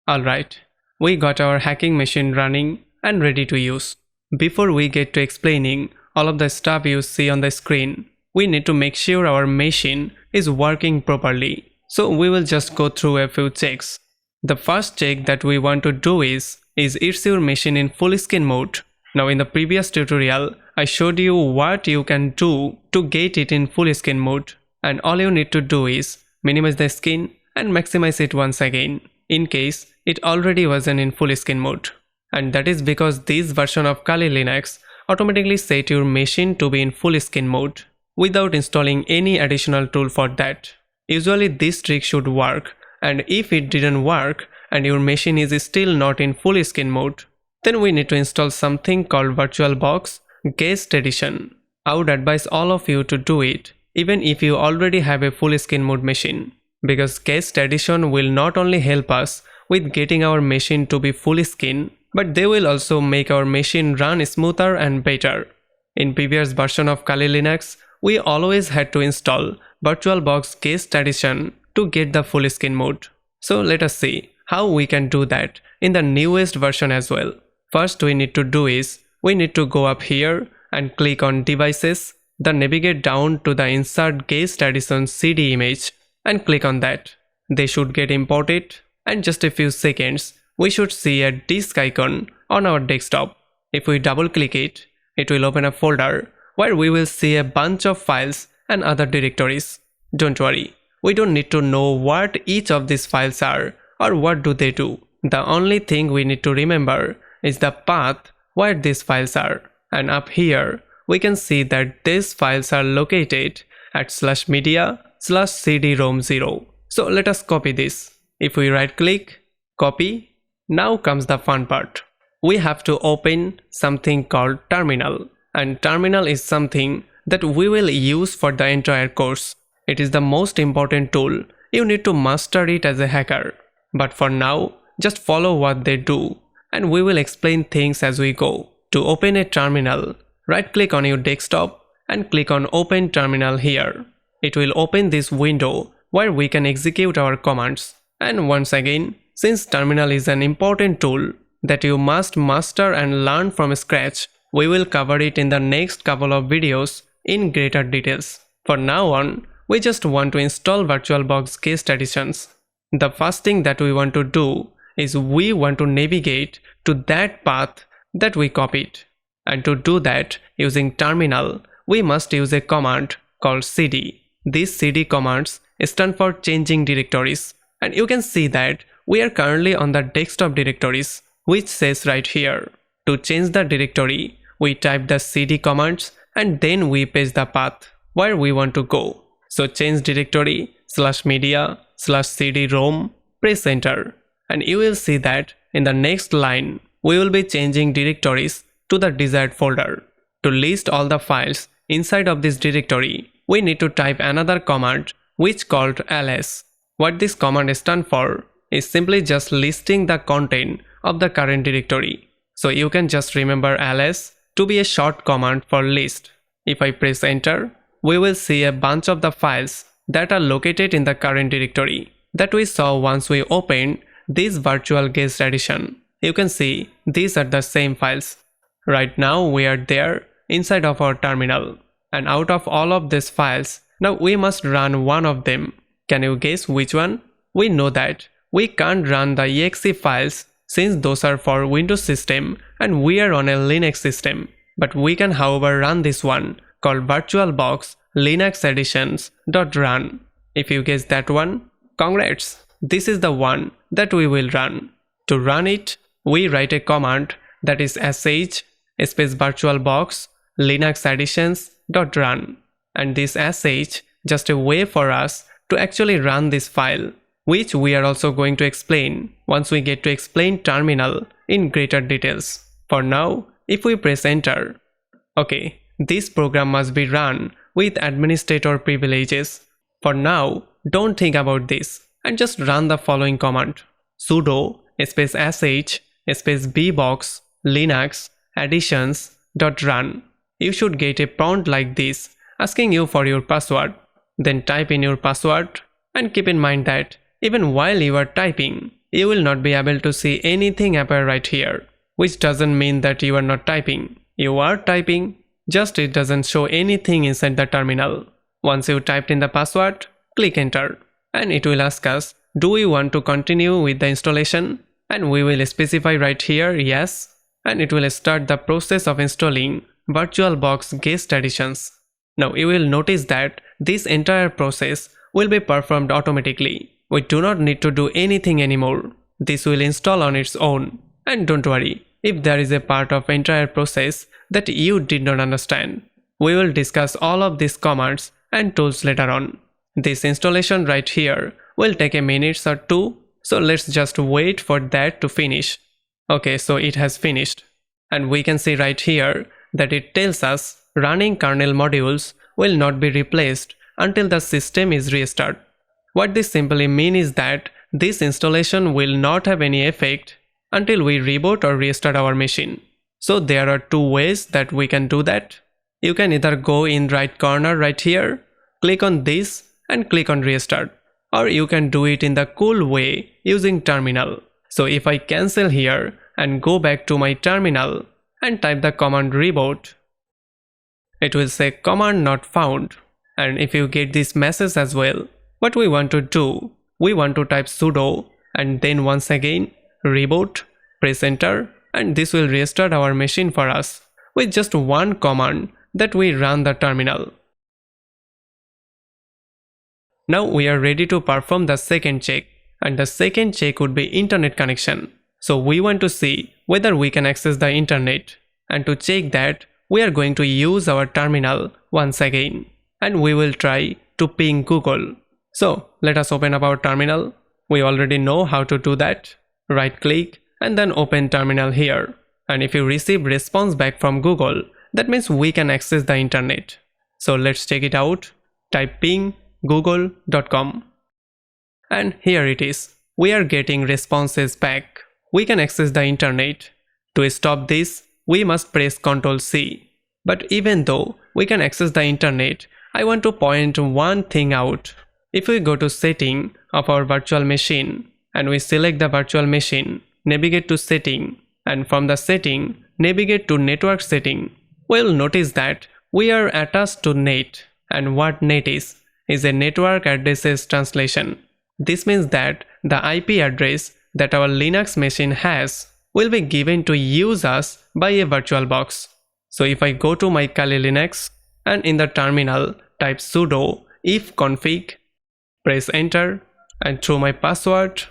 Alright, we got our hacking machine running and ready to use. Before we get to explaining all of the stuff you see on the screen, we need to make sure our machine is working properly. So we will just go through a few checks. The first check that we want to do is your machine in full screen mode? Now in the previous tutorial, I showed you what you can do to get it in full screen mode. And all you need to do is minimize the screen and maximize it once again, in case it already wasn't in full screen mode. And that is because this version of Kali Linux automatically set your machine to be in full screen mode without installing any additional tool for that. Usually this trick should work, and if it didn't work and your machine is still not in full screen mode, then we need to install something called VirtualBox Guest Edition. I would advise all of you to do it even if you already have a full screen mode machine, because Guest Edition will not only help us with getting our machine to be full screen, but they will also make our machine run smoother and better. In previous version of Kali Linux, we always had to install VirtualBox Guest Edition to get the full screen mode. So let us see how we can do that in the newest version as well. First we need to do is, we need to go up here and click on Devices, then navigate down to the Insert Guest Edition CD image and click on that. They should get imported, and just a few seconds we should see a disk icon on our desktop. If we double click it, it will open a folder where we will see a bunch of files and other directories. Don't worry, we don't need to know what each of these files are or what do they do. The only thing we need to remember is the path where these files are. And up here, we can see that these files are located at /media/cd-rom0. So let us copy this. If we right click, copy, now comes the fun part. We have to open something called terminal. And terminal is something that we will use for the entire course. It is the most important tool. You need to master it as a hacker. But for now, just follow what they do, and we will explain things as we go. To open a terminal, right click on your desktop and click on Open Terminal here. It will open this window where we can execute our commands. And once again, since terminal is an important tool that you must master and learn from scratch, we will cover it in the next couple of videos in greater details. For now on, we just want to install VirtualBox Guest Editions. The first thing that we want to do is we want to navigate to that path that we copied. And to do that, using terminal, we must use a command called cd. These cd commands stand for changing directories. And you can see that we are currently on the desktop directories, which says right here. To change the directory, we type the cd commands and then we paste the path where we want to go. So change directory /media/cd-rom, press enter, and you will see that in the next line we will be changing directories to the desired folder. To list all the files inside of this directory, we need to type another command which called ls. What this command stands for is simply just listing the content of the current directory. So you can just remember ls to be a short command for list. If I press enter, we will see a bunch of the files that are located in the current directory that we saw once we opened this virtual guest edition. You can see these are the same files. Right now we are there inside of our terminal, and out of all of these files, now we must run one of them. Can you guess which one? We know that we can't run the exe files since those are for Windows system and we are on a Linux system. But we can however run this one called VirtualBox Linux Editions.run. If you guess that one, congrats! This is the one that we will run. To run it, we write a command that is sh VirtualBox Linux Editions.run. And this sh just a way for us to actually run this file, which we are also going to explain once we get to explain terminal in greater details. For now, if we press enter, okay, this program must be run with administrator privileges. For now, don't think about this and just run the following command: sudo sh bbox linux editions.run. You should get a prompt like this asking you for your password. Then type in your password, and keep in mind that even while you are typing, you will not be able to see anything appear right here, which doesn't mean that you are not typing. You are typing, just it doesn't show anything inside the terminal. Once you typed in the password, click enter, and it will ask us, do we want to continue with the installation? And we will specify right here yes, and it will start the process of installing VirtualBox guest additions. Now you will notice that this entire process will be performed automatically. We do not need to do anything anymore. This will install on its own. And don't worry, if there is a part of entire process that you did not understand, we will discuss all of these commands and tools later on. This installation right here will take a minute or two, so let's just wait for that to finish. Okay, so it has finished. And we can see right here that it tells us running kernel modules will not be replaced until the system is restarted. What this simply means is that this installation will not have any effect until we reboot or restart our machine. So there are two ways that we can do that. You can either go in right corner right here, click on this and click on restart, or you can do it in the cool way using terminal. So if I cancel here and go back to my terminal and type the command reboot, it will say command not found. And if you get this message as well, what we want to do, we want to type sudo and then once again reboot, press enter, and this will restart our machine for us with just one command that we run the terminal. Now we are ready to perform the second check, and the second check would be internet connection. So we want to see whether we can access the internet, and to check that we are going to use our terminal once again, and we will try to ping Google. So let us open up our terminal. We already know how to do that. Right click and then open terminal here, and if you receive response back from Google, that means we can access the internet. So let's check it out. Type ping google.com, and here it is. We are getting responses back. We can access the internet. To stop this, we must press Ctrl C. But even though we can access the internet, I want to point one thing out. If we go to setting of our virtual machine and we select the virtual machine, navigate to setting, and from the setting navigate to network setting, we'll notice that we are attached to net, and what net is a network addresses translation. This means that the IP address that our Linux machine has will be given to use us by a VirtualBox. So if I go to my Kali Linux and in the terminal type sudo ifconfig, press enter, and through my password,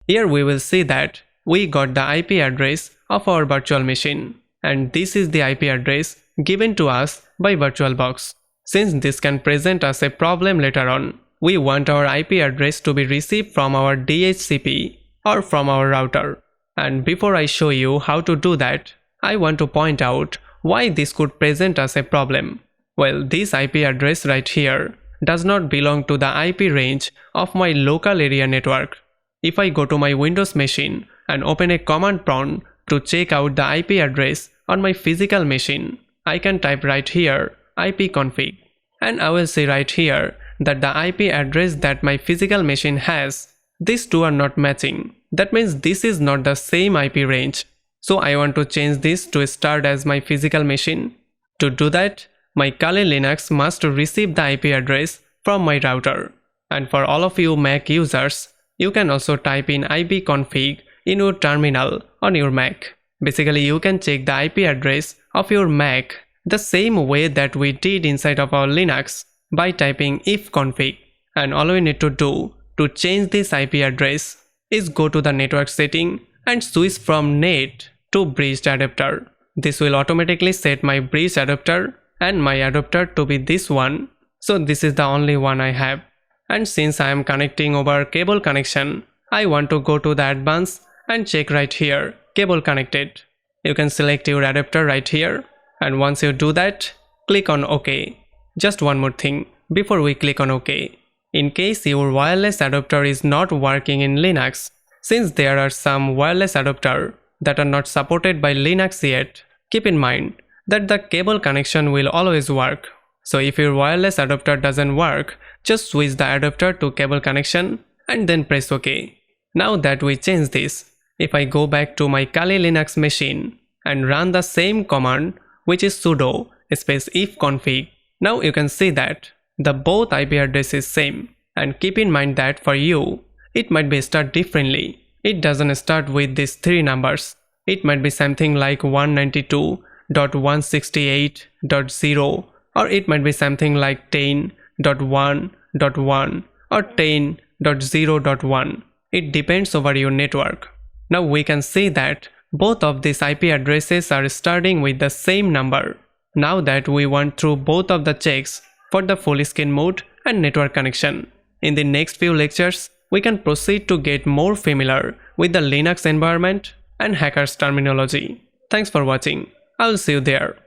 here we will see that we got the IP address of our virtual machine, and this is the IP address given to us by VirtualBox. Since this can present us a problem later on, we want our IP address to be received from our DHCP or from our router. And before I show you how to do that, I want to point out why this could present us a problem. Well, this IP address right here does not belong to the IP range of my local area network. If I go to my Windows machine and open a command prompt to check out the IP address on my physical machine, I can type right here ipconfig, and I will see right here that the IP address that my physical machine has, these two are not matching. That means this is not the same IP range. So I want to change this to start as my physical machine. To do that, my Kali Linux must receive the IP address from my router. And for all of you Mac users, you can also type in ipconfig in your terminal on your Mac. Basically, you can check the IP address of your Mac the same way that we did inside of our Linux by typing ifconfig. And all we need to do to change this IP address is go to the network setting and switch from net to bridged adapter. This will automatically set my bridge adapter and my adapter to be this one. So this is the only one I have. And since I am connecting over cable connection, I want to go to the advanced and check right here, cable connected. You can select your adapter right here, and once you do that, click on OK. Just one more thing before we click on OK. In case your wireless adapter is not working in Linux, since there are some wireless adapter that are not supported by Linux yet, keep in mind that the cable connection will always work. So if your wireless adapter doesn't work, just switch the adapter to cable connection and then press OK. Now that we change this, if I go back to my Kali Linux machine and run the same command, which is sudo space ifconfig, now you can see that the both IP address is same. And keep in mind that for you, it might be start differently. It doesn't start with these three numbers. It might be something like 192.168.0, or it might be something like 10.1.1 or 10.0.1. It depends over your network. Now we can see that both of these IP addresses are starting with the same number. Now that we went through both of the checks for the full screen mode and network connection. In the next few lectures, we can proceed to get more familiar with the Linux environment and hackers terminology. Thanks for watching. I will see you there.